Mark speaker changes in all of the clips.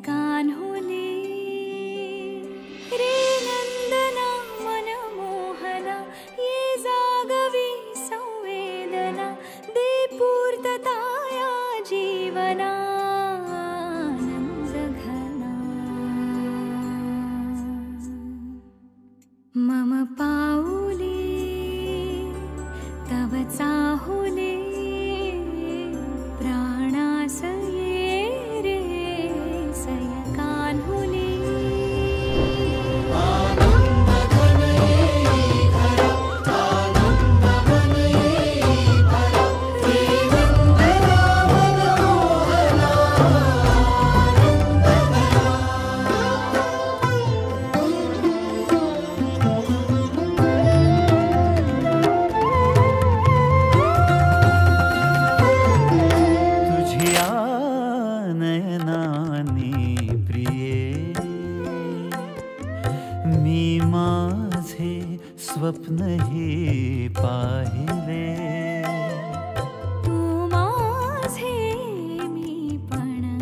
Speaker 1: कान्हुले रे नंदना मनमोहना ये जागवी संवेदना दे पूर्तता या जीवना आनंदघना मम पाऊले तव चाहुले
Speaker 2: स्वप्न हे पाहिले
Speaker 1: तू माझे मी पण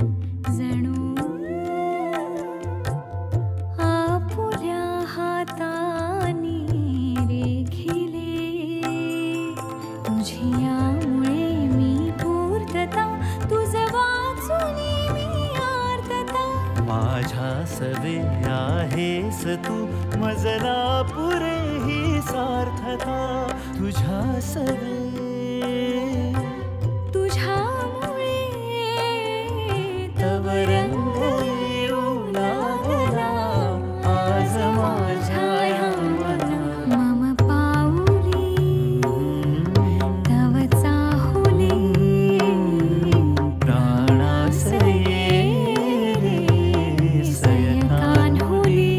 Speaker 1: जणू आपुल्या हातानी रेखिले तुझ्यामुळे मी पूर्तता तुझ वाचुनी मी आर्तता
Speaker 2: माझ्या सवे आहेस तू मजला पुरे ही सार्थता तुझ्या सवे
Speaker 1: तुझ्यामुळे तव रंग येऊ लागला आज माझ्या या मना मम पाऊले तव चाहुले
Speaker 2: प्राणास ये रे सय कान्हुले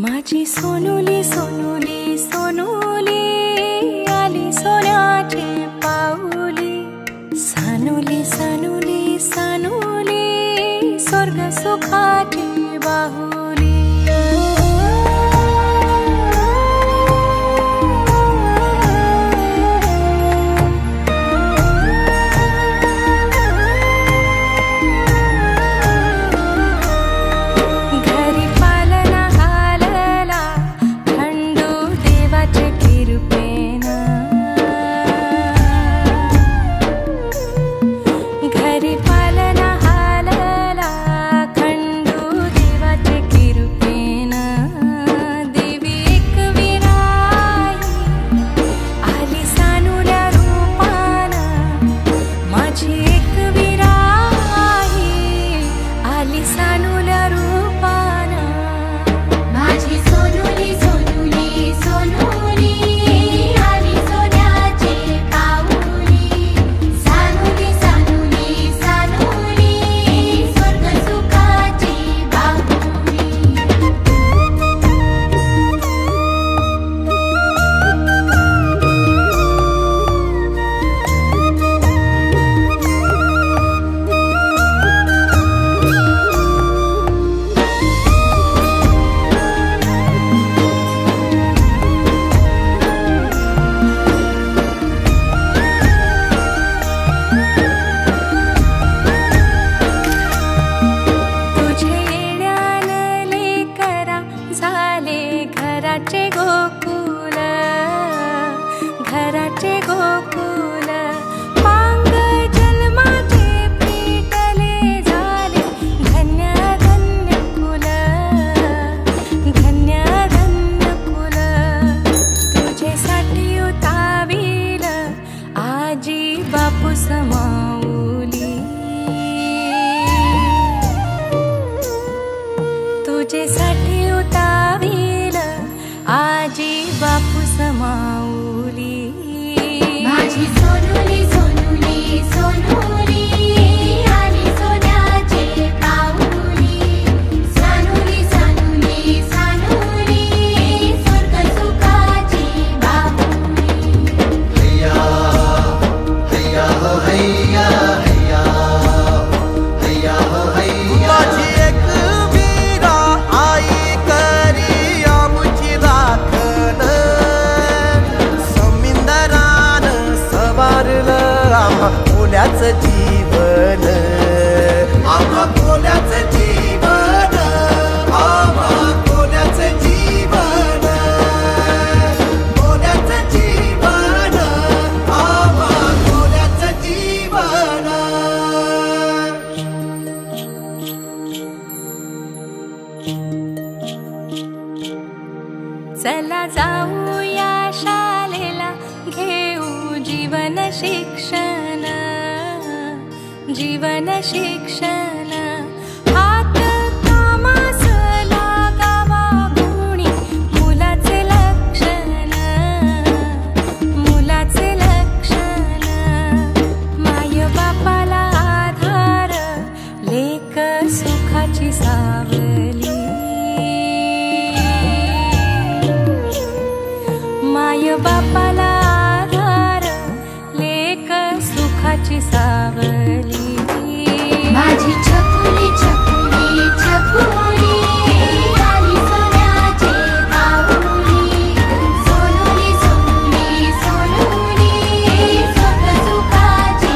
Speaker 1: माझी सोनुली सोनुली सोनुली आली सोन्याची पाऊली सानुली सानुली सानुली स्वर्ग सुखाची बाहुली घरी पालना हालला खंडू देवाचे चला जाऊया शाळेला, घेऊ जीवन शिक्षण, जीवन शिक्षण. हात कामास लागावा गुणी, मुलाचे लक्षण, मुलाचे लक्षण. माय बापाला आधार, लेक सुखाची सावली. माय बापाला आधार, लेक सुखाची सावली.
Speaker 3: माझी छकुली छकुली छकुली आली सोन्याची बाहुली. सोनुली सोनुली सोनुली सुख सुखाची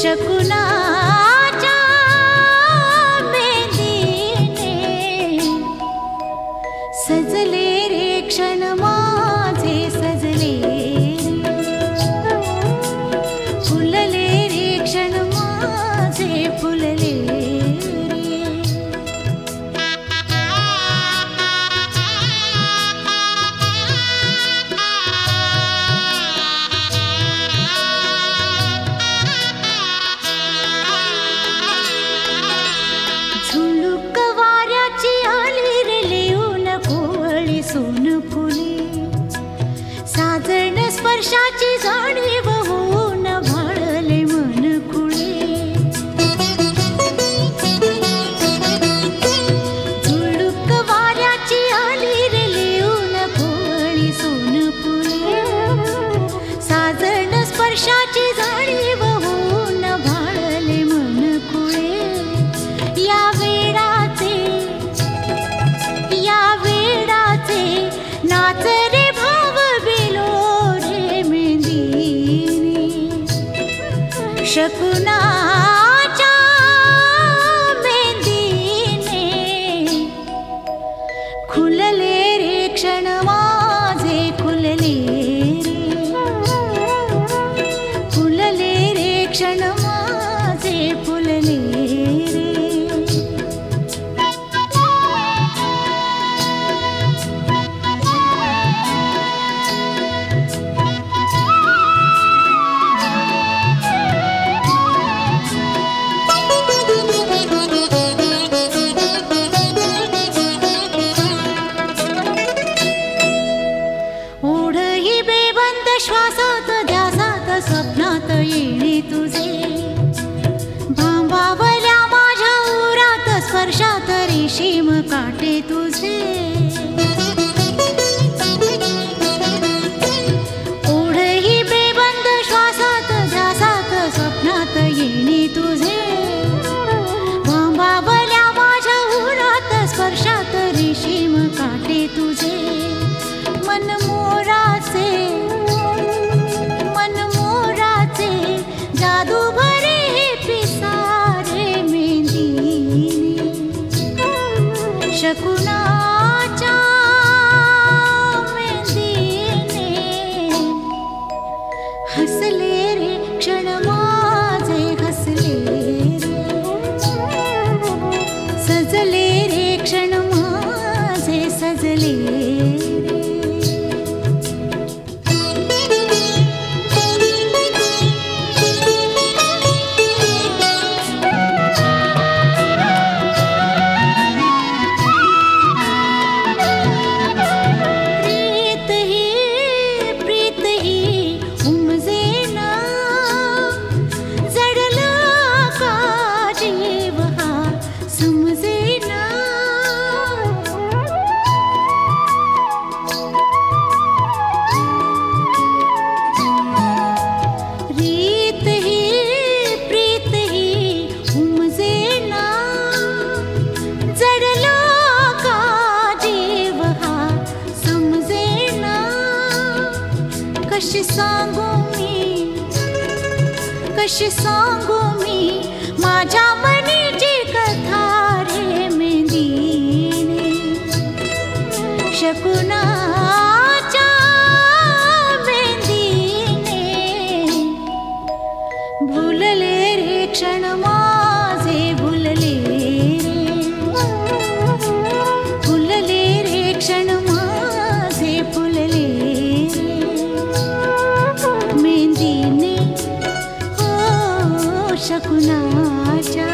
Speaker 3: शकुनाच्या मेंदीने सजले रे क्षण माझे सजले फुलले रे क्षण माझे फुलले स्पर्शाची जाणीव होऊन भाळले मन खुळे झुळूक वाऱ्याची आली रे लिहून कोवळी सोनफुले साजण स्पर्शाची जाणीव होऊन भाळले मन खुळे या वेडाचे नाच रे भाव बिलो शकुनाच्या मेंदीने खुलले रे क्षण माझे खुलले रे क्षण माझे फुलले रे श्वासात ध्यासात स्वप्नात येणे तुझे भांबावल्या माझ्या उरात स्पर्शात रेशीम काटे तुझे ओढही बेबंद श्वासात ध्यासात स्वप्नात येणे तुझे भांबावल्या माझ्या उरात स्पर्शात रेशीम काटे तुझे जादू भरे पिसारे मेंदीने शकुनाच्या मेंदीने हसले रे क्षण माझे हसले सजले रे क्षण माझे सजले कशी सांगू मी माझ्या मनीची कथा रे मेंदीने शकुनाच्या मेंदीने भुलले रे क्षण माझे भुलले रे क्षण माझे फुलले मेंदीने शकुनाच्या